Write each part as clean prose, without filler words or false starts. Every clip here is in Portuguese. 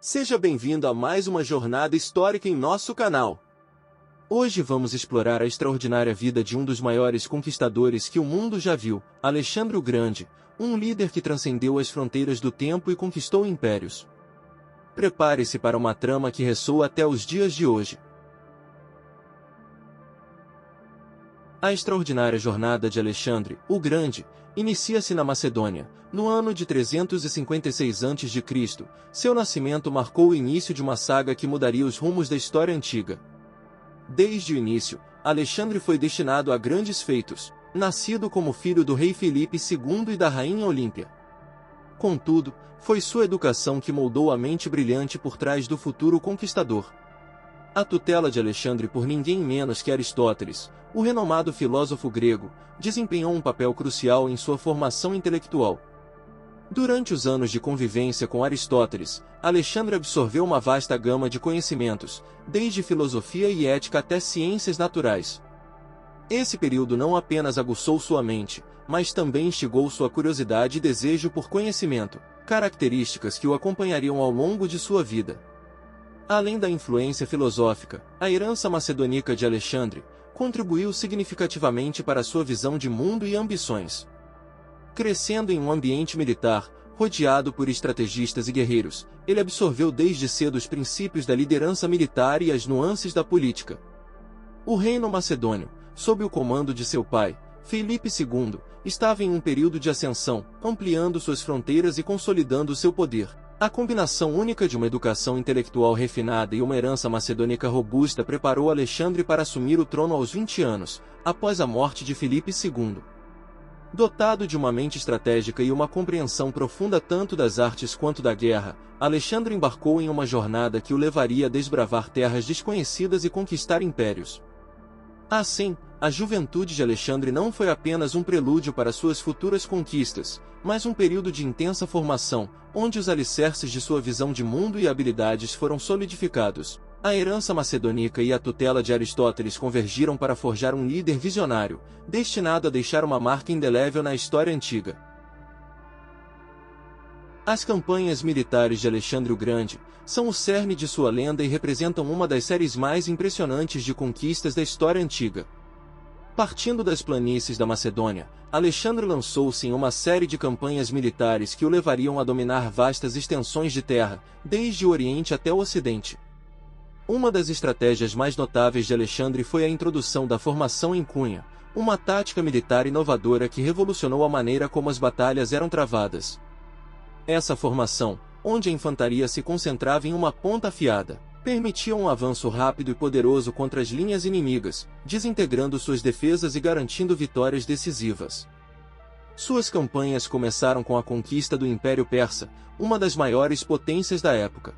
Seja bem-vindo a mais uma jornada histórica em nosso canal. Hoje vamos explorar a extraordinária vida de um dos maiores conquistadores que o mundo já viu, Alexandre o Grande, um líder que transcendeu as fronteiras do tempo e conquistou impérios. Prepare-se para uma trama que ressoa até os dias de hoje. A extraordinária jornada de Alexandre, o Grande, inicia-se na Macedônia, no ano de 356 a.C. Seu nascimento marcou o início de uma saga que mudaria os rumos da história antiga. Desde o início, Alexandre foi destinado a grandes feitos, nascido como filho do rei Filipe II e da rainha Olímpia. Contudo, foi sua educação que moldou a mente brilhante por trás do futuro conquistador. A tutela de Alexandre por ninguém menos que Aristóteles, o renomado filósofo grego, desempenhou um papel crucial em sua formação intelectual. Durante os anos de convivência com Aristóteles, Alexandre absorveu uma vasta gama de conhecimentos, desde filosofia e ética até ciências naturais. Esse período não apenas aguçou sua mente, mas também instigou sua curiosidade e desejo por conhecimento, características que o acompanhariam ao longo de sua vida. Além da influência filosófica, a herança macedônica de Alexandre contribuiu significativamente para sua visão de mundo e ambições. Crescendo em um ambiente militar, rodeado por estrategistas e guerreiros, ele absorveu desde cedo os princípios da liderança militar e as nuances da política. O reino macedônio, sob o comando de seu pai, Filipe II, estava em um período de ascensão, ampliando suas fronteiras e consolidando seu poder. A combinação única de uma educação intelectual refinada e uma herança macedônica robusta preparou Alexandre para assumir o trono aos 20 anos, após a morte de Filipe II. Dotado de uma mente estratégica e uma compreensão profunda tanto das artes quanto da guerra, Alexandre embarcou em uma jornada que o levaria a desbravar terras desconhecidas e conquistar impérios. Assim, a juventude de Alexandre não foi apenas um prelúdio para suas futuras conquistas, mas um período de intensa formação, onde os alicerces de sua visão de mundo e habilidades foram solidificados. A herança macedônica e a tutela de Aristóteles convergiram para forjar um líder visionário, destinado a deixar uma marca indelével na história antiga. As campanhas militares de Alexandre o Grande são o cerne de sua lenda e representam uma das séries mais impressionantes de conquistas da história antiga. Partindo das planícies da Macedônia, Alexandre lançou-se em uma série de campanhas militares que o levariam a dominar vastas extensões de terra, desde o Oriente até o Ocidente. Uma das estratégias mais notáveis de Alexandre foi a introdução da formação em cunha, uma tática militar inovadora que revolucionou a maneira como as batalhas eram travadas. Essa formação, onde a infantaria se concentrava em uma ponta afiada, permitia um avanço rápido e poderoso contra as linhas inimigas, desintegrando suas defesas e garantindo vitórias decisivas. Suas campanhas começaram com a conquista do Império Persa, uma das maiores potências da época.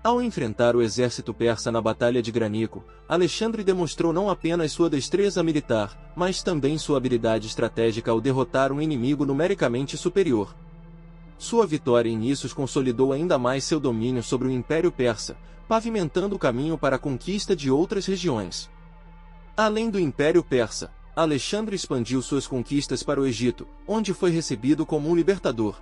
Ao enfrentar o exército persa na Batalha de Granico, Alexandre demonstrou não apenas sua destreza militar, mas também sua habilidade estratégica ao derrotar um inimigo numericamente superior. Sua vitória em Issos consolidou ainda mais seu domínio sobre o Império Persa, pavimentando o caminho para a conquista de outras regiões. Além do Império Persa, Alexandre expandiu suas conquistas para o Egito, onde foi recebido como um libertador.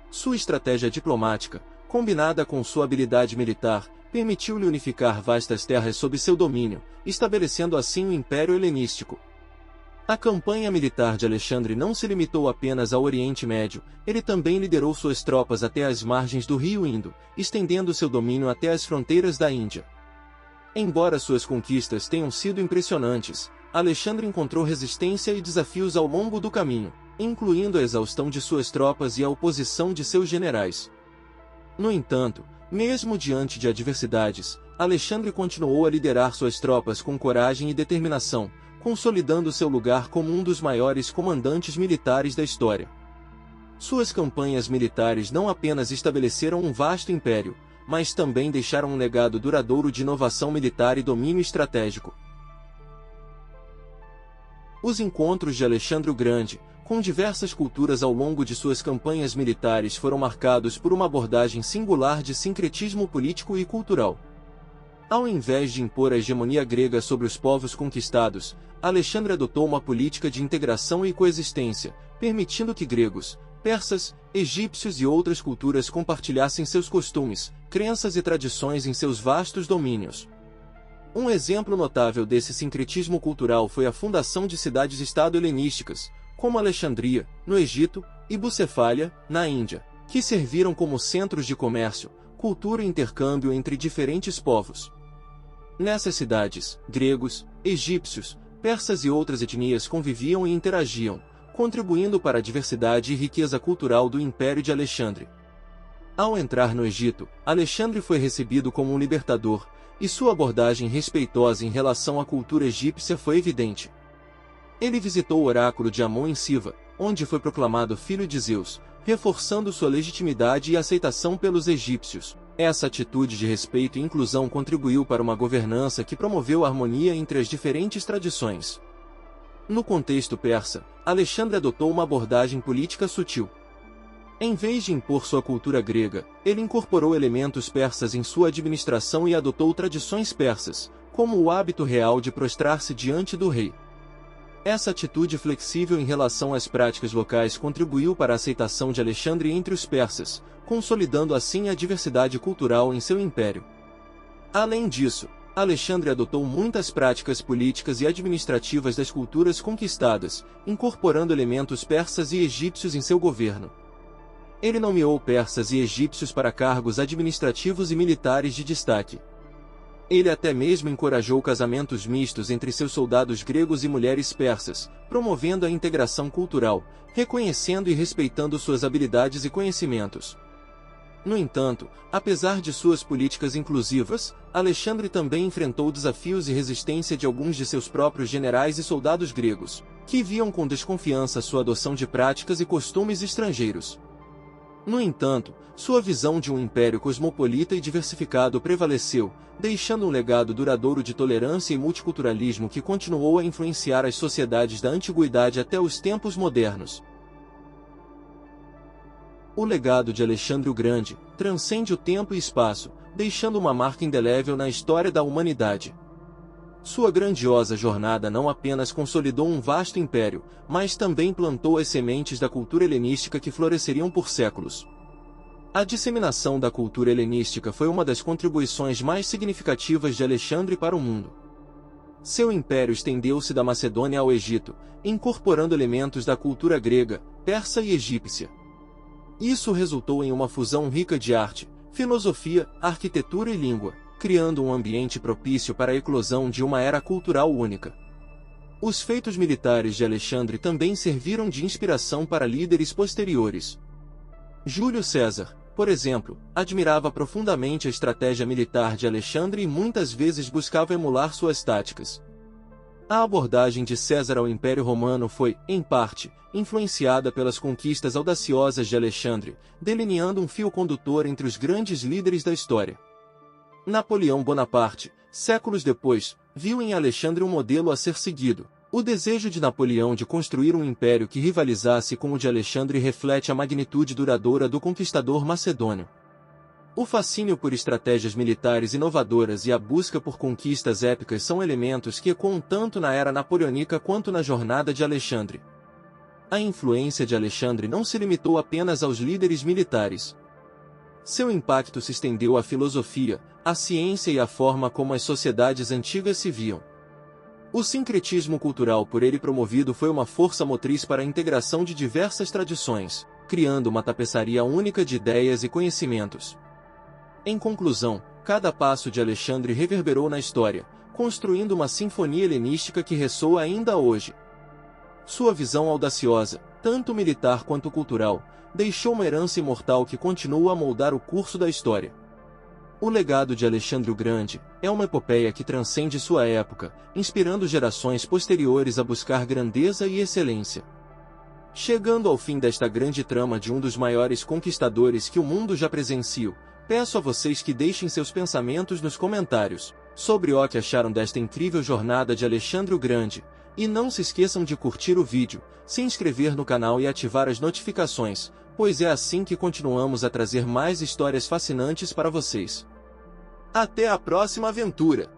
Sua estratégia diplomática, combinada com sua habilidade militar, permitiu-lhe unificar vastas terras sob seu domínio, estabelecendo assim o Império Helenístico. A campanha militar de Alexandre não se limitou apenas ao Oriente Médio, ele também liderou suas tropas até as margens do rio Indo, estendendo seu domínio até as fronteiras da Índia. Embora suas conquistas tenham sido impressionantes, Alexandre encontrou resistência e desafios ao longo do caminho, incluindo a exaustão de suas tropas e a oposição de seus generais. No entanto, mesmo diante de adversidades, Alexandre continuou a liderar suas tropas com coragem e determinação, consolidando seu lugar como um dos maiores comandantes militares da história. Suas campanhas militares não apenas estabeleceram um vasto império, mas também deixaram um legado duradouro de inovação militar e domínio estratégico. Os encontros de Alexandre o Grande, com diversas culturas ao longo de suas campanhas militares foram marcados por uma abordagem singular de sincretismo político e cultural. Ao invés de impor a hegemonia grega sobre os povos conquistados, Alexandre adotou uma política de integração e coexistência, permitindo que gregos, persas, egípcios e outras culturas compartilhassem seus costumes, crenças e tradições em seus vastos domínios. Um exemplo notável desse sincretismo cultural foi a fundação de cidades-estado helenísticas, como Alexandria, no Egito, e Bucefália, na Índia, que serviram como centros de comércio, cultura e intercâmbio entre diferentes povos. Nessas cidades, gregos, egípcios, persas e outras etnias conviviam e interagiam, contribuindo para a diversidade e riqueza cultural do Império de Alexandre. Ao entrar no Egito, Alexandre foi recebido como um libertador, e sua abordagem respeitosa em relação à cultura egípcia foi evidente. Ele visitou o oráculo de Amon em Siva, onde foi proclamado filho de Zeus, reforçando sua legitimidade e aceitação pelos egípcios. Essa atitude de respeito e inclusão contribuiu para uma governança que promoveu a harmonia entre as diferentes tradições. No contexto persa, Alexandre adotou uma abordagem política sutil. Em vez de impor sua cultura grega, ele incorporou elementos persas em sua administração e adotou tradições persas, como o hábito real de prostrar-se diante do rei. Essa atitude flexível em relação às práticas locais contribuiu para a aceitação de Alexandre entre os persas, consolidando assim a diversidade cultural em seu império. Além disso, Alexandre adotou muitas práticas políticas e administrativas das culturas conquistadas, incorporando elementos persas e egípcios em seu governo. Ele nomeou persas e egípcios para cargos administrativos e militares de destaque. Ele até mesmo encorajou casamentos mistos entre seus soldados gregos e mulheres persas, promovendo a integração cultural, reconhecendo e respeitando suas habilidades e conhecimentos. No entanto, apesar de suas políticas inclusivas, Alexandre também enfrentou desafios e resistência de alguns de seus próprios generais e soldados gregos, que viam com desconfiança sua adoção de práticas e costumes estrangeiros. No entanto, sua visão de um império cosmopolita e diversificado prevaleceu, deixando um legado duradouro de tolerância e multiculturalismo que continuou a influenciar as sociedades da antiguidade até os tempos modernos. O legado de Alexandre o Grande transcende o tempo e espaço, deixando uma marca indelével na história da humanidade. Sua grandiosa jornada não apenas consolidou um vasto império, mas também plantou as sementes da cultura helenística que floresceriam por séculos. A disseminação da cultura helenística foi uma das contribuições mais significativas de Alexandre para o mundo. Seu império estendeu-se da Macedônia ao Egito, incorporando elementos da cultura grega, persa e egípcia. Isso resultou em uma fusão rica de arte, filosofia, arquitetura e língua, criando um ambiente propício para a eclosão de uma era cultural única. Os feitos militares de Alexandre também serviram de inspiração para líderes posteriores. Júlio César, por exemplo, admirava profundamente a estratégia militar de Alexandre e muitas vezes buscava emular suas táticas. A abordagem de César ao Império Romano foi, em parte, influenciada pelas conquistas audaciosas de Alexandre, delineando um fio condutor entre os grandes líderes da história. Napoleão Bonaparte, séculos depois, viu em Alexandre um modelo a ser seguido. O desejo de Napoleão de construir um império que rivalizasse com o de Alexandre reflete a magnitude duradoura do conquistador macedônio. O fascínio por estratégias militares inovadoras e a busca por conquistas épicas são elementos que ecoam tanto na era napoleônica quanto na jornada de Alexandre. A influência de Alexandre não se limitou apenas aos líderes militares. Seu impacto se estendeu à filosofia, à ciência e à forma como as sociedades antigas se viam. O sincretismo cultural por ele promovido foi uma força motriz para a integração de diversas tradições, criando uma tapeçaria única de ideias e conhecimentos. Em conclusão, cada passo de Alexandre reverberou na história, construindo uma sinfonia helenística que ressoa ainda hoje. Sua visão audaciosa, tanto militar quanto cultural, deixou uma herança imortal que continua a moldar o curso da história. O legado de Alexandre o Grande é uma epopeia que transcende sua época, inspirando gerações posteriores a buscar grandeza e excelência. Chegando ao fim desta grande trama de um dos maiores conquistadores que o mundo já presenciou, peço a vocês que deixem seus pensamentos nos comentários sobre o que acharam desta incrível jornada de Alexandre o Grande, e não se esqueçam de curtir o vídeo, se inscrever no canal e ativar as notificações, pois é assim que continuamos a trazer mais histórias fascinantes para vocês. Até a próxima aventura!